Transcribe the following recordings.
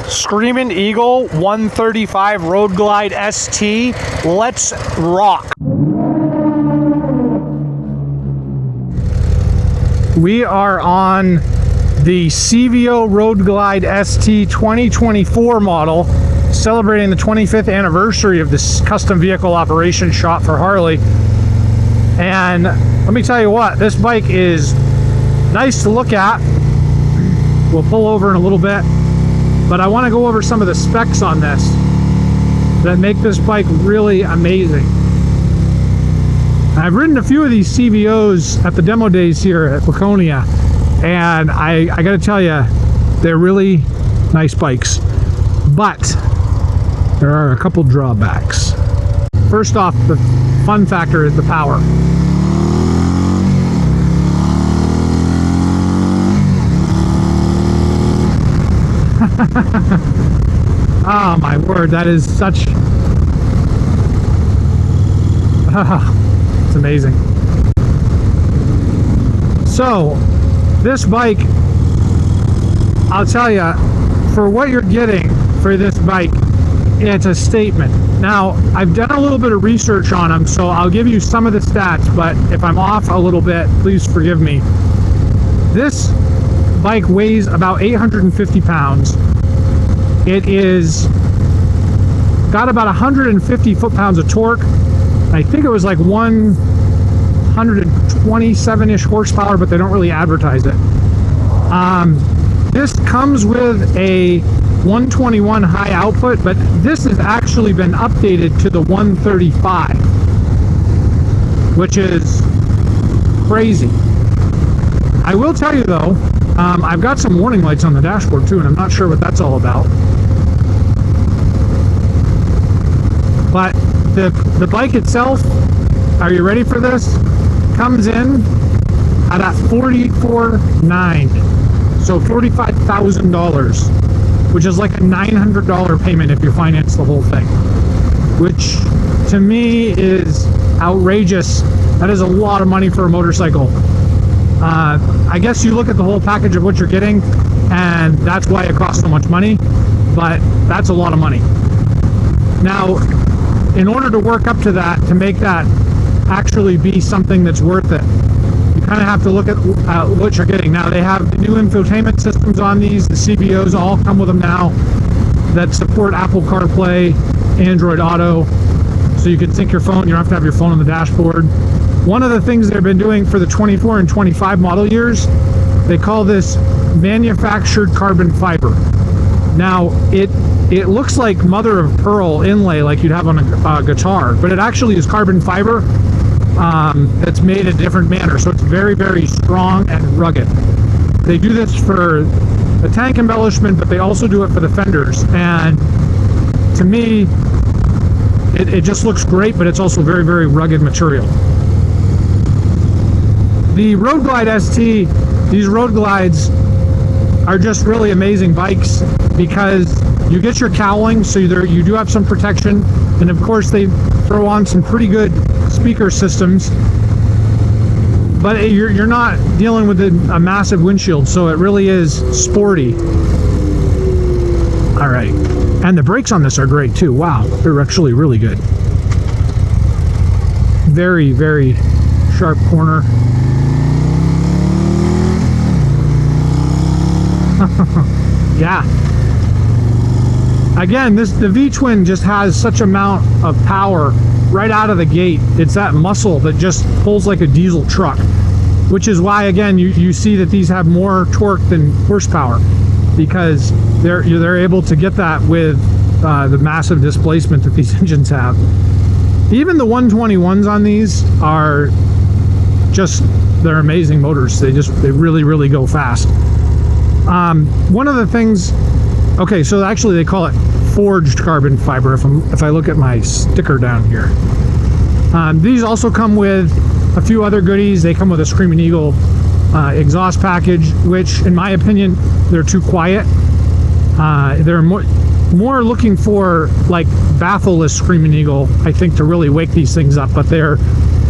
Screamin' Eagle 135 Road Glide ST. Let's rock. We are on the CVO Road Glide ST 2024 model, celebrating the 25th anniversary of this custom vehicle operation shop for Harley. And let me tell you what, this bike is nice to look at. We'll pull over in a little bit, but I want to go over some of the specs on this that make this bike really amazing. I've ridden a few of these CVOs at the demo days here at Laconia, and I got to tell you, they're really nice bikes, but there are a couple drawbacks. First off, the fun factor is the power. Oh my word, that is such... it's amazing. So, this bike, I'll tell you, for what you're getting for this bike, it's a statement. Now, I've done a little bit of research on them, so I'll give you some of the stats, but if I'm off a little bit, please forgive me. This bike weighs about 850 pounds. It is got about 150 foot-pounds of torque. I think it was like 127-ish horsepower, but they don't really advertise it. This comes with a 121 high output, but this has actually been updated to the 135, which is crazy. I will tell you though, I've got some warning lights on the dashboard too, and I'm not sure what that's all about. But the bike itself, are you ready for this? Comes in at a $44,900, so $45,000, which is like a $900 payment if you finance the whole thing, which to me is outrageous. That is a lot of money for a motorcycle. I guess you look at the whole package of what you're getting, and that's why it costs so much money, but that's a lot of money. Now, in order to work up to that, to make that actually be something that's worth it, you kind of have to look at what you're getting. Now, they have new infotainment systems on these. The CVOs all come with them now that support Apple CarPlay, Android Auto, so you can sync your phone. You don't have to have your phone on the dashboard. One of the things they've been doing for the 24 and 25 model years, they call this manufactured carbon fiber. Now, it looks like mother of pearl inlay like you'd have on a guitar, but it actually is carbon fiber that's made in a different manner, so it's very, very strong and rugged. They do this for the tank embellishment, but they also do it for the fenders, and to me, it just looks great, but it's also very, very rugged material. The Road Glide ST, these Road Glides are just really amazing bikes because you get your cowling, so you do have some protection, and of course they throw on some pretty good speaker systems, but you're not dealing with a massive windshield, so it really is sporty. All right, and the brakes on this are great too. Wow, they're actually really good. Very, very sharp corner. Yeah. Again, the V-twin just has such amount of power right out of the gate. It's that muscle that just pulls like a diesel truck, which is why, again, you see that these have more torque than horsepower, because they're able to get that with the massive displacement that these engines have. Even the 121s on these are just, they're amazing motors. They really, really go fast. One of the things, okay, so actually they call it forged carbon fiber if I look at my sticker down here. These also come with a few other goodies. They come with a Screamin' Eagle exhaust package, which in my opinion, they're too quiet. They're more looking for like baffleless Screamin' Eagle, I think, to really wake these things up, but they're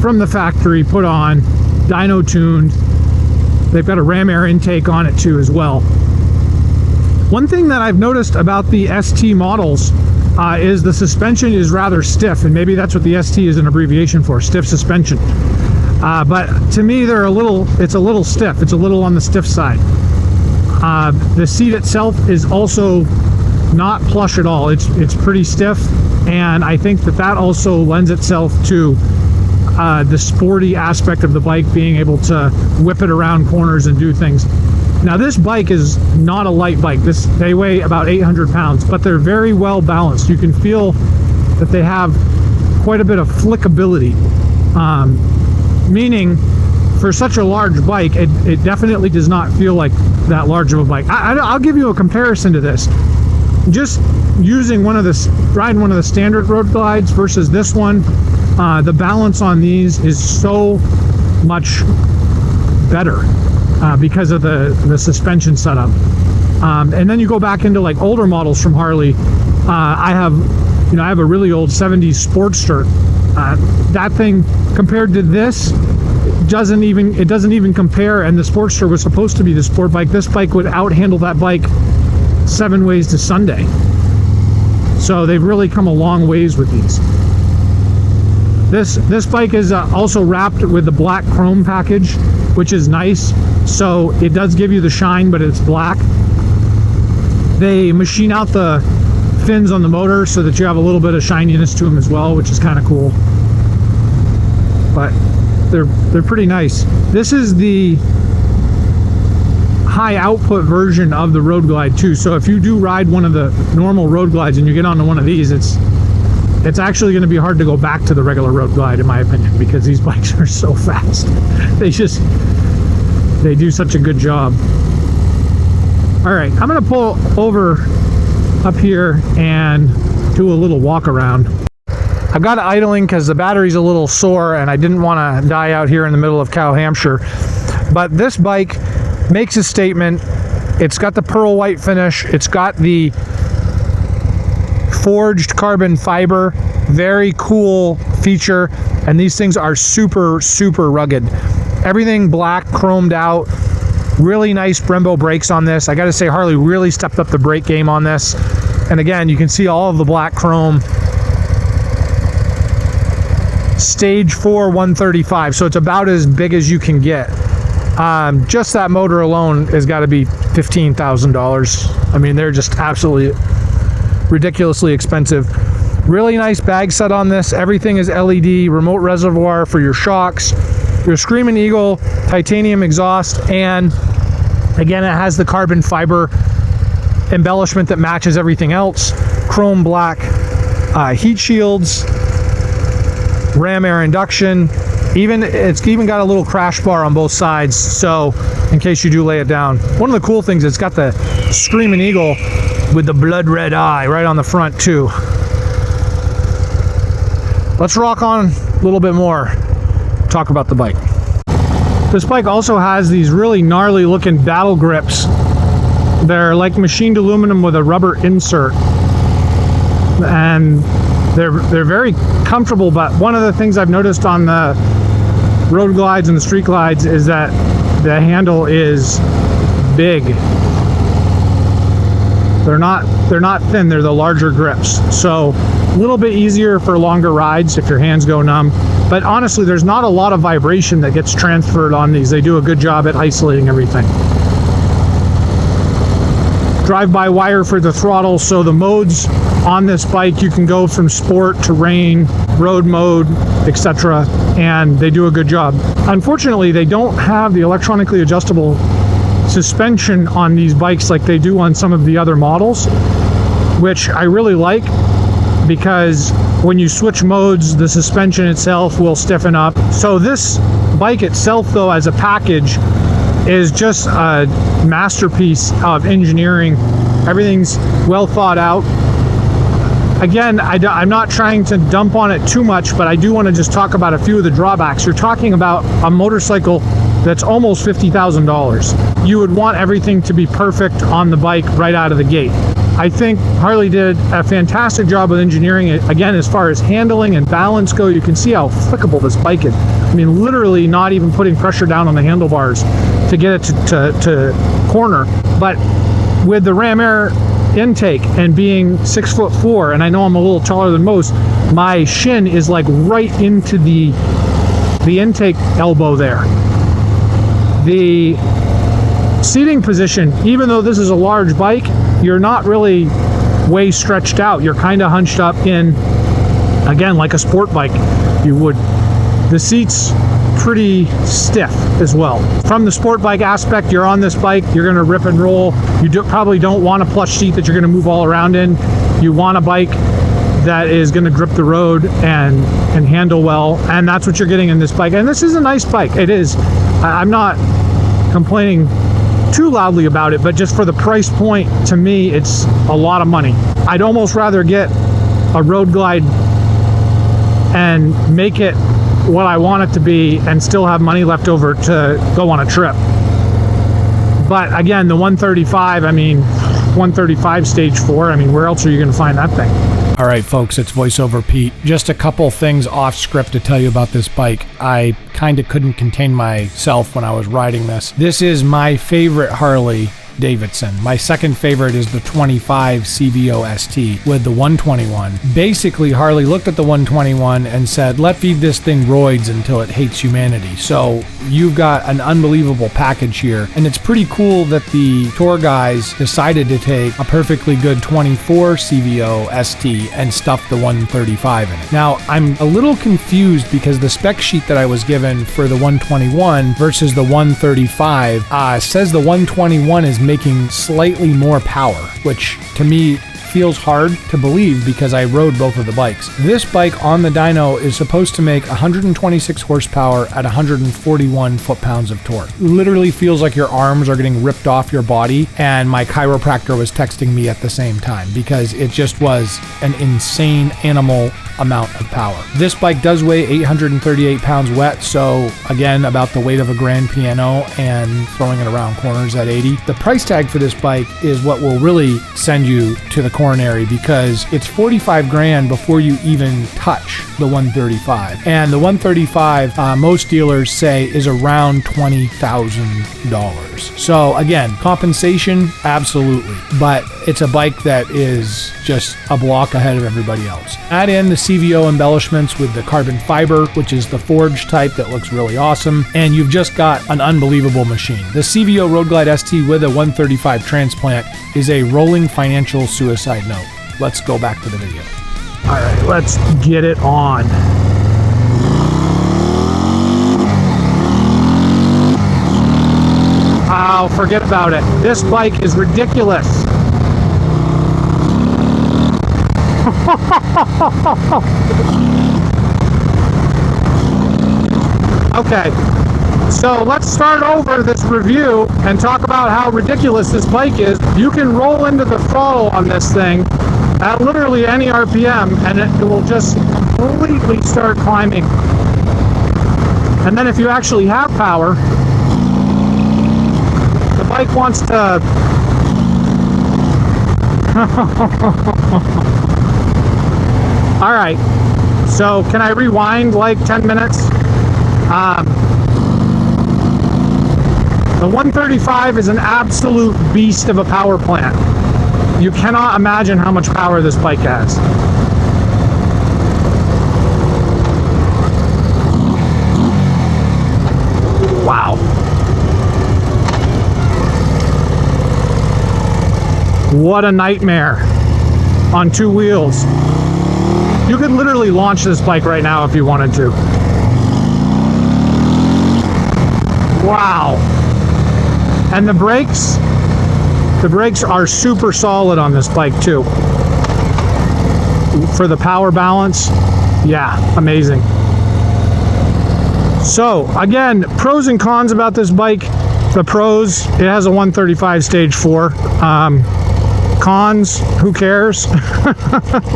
from the factory, put on, dyno tuned. They've got a ram air intake on it too as well. One thing that I've noticed about the ST models is the suspension is rather stiff, and maybe that's what the ST is an abbreviation for, stiff suspension. But to me, it's a little stiff. It's a little on the stiff side. The seat itself is also not plush at all. It's pretty stiff, and I think that also lends itself to the sporty aspect of the bike, being able to whip it around corners and do things. Now, this bike is not a light bike. They weigh about 800 pounds, but they're very well balanced. You can feel that they have quite a bit of flickability, meaning for such a large bike, it definitely does not feel like that large of a bike. I'll give you a comparison to this. Just using riding one of the standard road glides versus this one, the balance on these is so much better because of the suspension setup. And then you go back into like older models from Harley. I have a really old 70s Sportster. That thing compared to this, it doesn't even compare. And the Sportster was supposed to be the sport bike. This bike would outhandle that bike 7 ways to Sunday. So they've really come a long ways with these. This bike is also wrapped with the black chrome package, which is nice. So it does give you the shine, but it's black. They machine out the fins on the motor so that you have a little bit of shininess to them as well, which is kind of cool. But they're pretty nice. This is the high output version of the Road Glide too. So if you do ride one of the normal Road Glides and you get onto one of these, it's actually going to be hard to go back to the regular Road Glide, in my opinion, because these bikes are so fast. They do such a good job. All right, I'm going to pull over up here and do a little walk around. I've got it idling because the battery's a little sore and I didn't want to die out here in the middle of Cow Hampshire. But this bike makes a statement. It's got the pearl white finish. It's got the forged carbon fiber. Very cool feature. And these things are super, super rugged. Everything black, chromed out. Really nice Brembo brakes on this. I got to say, Harley really stepped up the brake game on this. And again, you can see all of the black chrome. Stage 4 135, so it's about as big as you can get. Just that motor alone has got to be $15,000. I mean, they're just absolutely ridiculously expensive. Really nice bag set on this. Everything is LED, remote reservoir for your shocks, your Screaming Eagle titanium exhaust, and again, it has the carbon fiber embellishment that matches everything else. Chrome black heat shields, ram air induction. It's even got a little crash bar on both sides, so in case you do lay it down. One of the cool things, it's got the Screaming Eagle with the blood red eye right on the front too. Let's rock on a little bit more, talk about the bike. This bike also has these really gnarly looking battle grips. They're like machined aluminum with a rubber insert, and they're very comfortable. But one of the things I've noticed on the road glides and the street glides is that the handle is big. They're not thin, they're the larger grips. So a little bit easier for longer rides if your hands go numb. But honestly, there's not a lot of vibration that gets transferred on these. They do a good job at isolating everything. Drive-by-wire for the throttle, so the modes on this bike, you can go from sport to rain, road mode, etc., and they do a good job. Unfortunately, they don't have the electronically adjustable suspension on these bikes like they do on some of the other models, which I really like, because when you switch modes, the suspension itself will stiffen up. So this bike itself, though, as a package, is just a masterpiece of engineering. Everything's well thought out. Again, I'm not trying to dump on it too much, but I do want to just talk about a few of the drawbacks. You're talking about a motorcycle that's almost $50,000. You would want everything to be perfect on the bike right out of the gate. I think Harley did a fantastic job with engineering it. Again, as far as handling and balance go, you can see how flickable this bike is. I mean, literally not even putting pressure down on the handlebars to get it to corner. But with the Ram Air intake and being 6'4", and I know I'm a little taller than most, my shin is like right into the intake elbow there. The seating position, even though this is a large bike, you're not really way stretched out. You're kind of hunched up in, again, like a sport bike you would. The seat's pretty stiff as well. From the sport bike aspect, you're on this bike, you're going to rip and roll. You probably don't want a plush seat that you're going to move all around in. You want a bike that is going to grip the road and handle well, and that's what you're getting in this bike. And this is a nice bike. It is. I'm not complaining too loudly about it, but just for the price point, to me, it's a lot of money. I'd almost rather get a Road Glide and make it what I want it to be and still have money left over to go on a trip. But again, the 135, I mean, 135 stage 4, I mean, where else are you going to find that thing? All right, folks, it's VoiceOver Pete. Just a couple things off script to tell you about this bike. I kind of couldn't contain myself when I was riding this. This is my favorite Harley-Davidson. My second favorite is the 25 CVO ST with the 121. Basically, Harley looked at the 121 and said, let's feed this thing roids until it hates humanity. So you've got an unbelievable package here, and it's pretty cool that the tour guys decided to take a perfectly good 24 CVO ST and stuff the 135 in it. Now, I'm a little confused because the spec sheet that I was given for the 121 versus the 135 says the 121 is making slightly more power, which to me feels hard to believe because I rode both of the bikes. This bike on the dyno is supposed to make 126 horsepower at 141 foot-pounds of torque. Literally feels like your arms are getting ripped off your body, and my chiropractor was texting me at the same time because it just was an insane animal amount of power. This bike does weigh 838 pounds wet, so again, about the weight of a grand piano and throwing it around corners at 80. The price tag for this bike is what will really send you to the coronary because it's 45 grand before you even touch the 135. And the 135, most dealers say is around $20,000. So again, compensation, absolutely. But it's a bike that is just a block ahead of everybody else. Add in the CVO embellishments with the carbon fiber, which is the forged type that looks really awesome, and you've just got an unbelievable machine. The CVO Road Glide ST with a 135 transplant is a rolling financial suicide note. Let's go back to the video. All right, let's get it on. Oh, forget about it. This bike is ridiculous. Okay, so let's start over this review and talk about how ridiculous this bike is. You can roll into the throttle on this thing at literally any RPM and it will just completely start climbing. And then if you actually have power, the bike wants to all right, so can I rewind like 10 minutes? The 135 is an absolute beast of a power plant. You cannot imagine how much power this bike has. Wow. What a nightmare on two wheels. You could literally launch this bike right now if you wanted to. Wow. And the brakes are super solid on this bike too. For the power balance, yeah, amazing. So again, pros and cons about this bike. The pros, it has a 135 stage 4. Cons, who cares?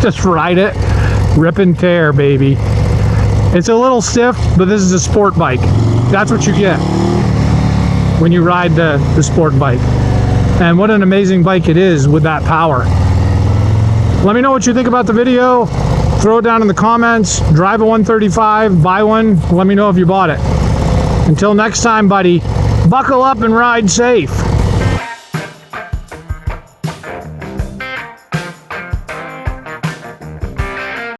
Just ride it. Rip and tear, baby. It's a little stiff, but this is a sport bike. That's what you get when you ride the sport bike. And what an amazing bike it is with that power. Let me know what you think about the video. Throw it down in the comments. Drive a 135, buy one. Let me know if you bought it. Until next time, buddy, buckle up and ride safe.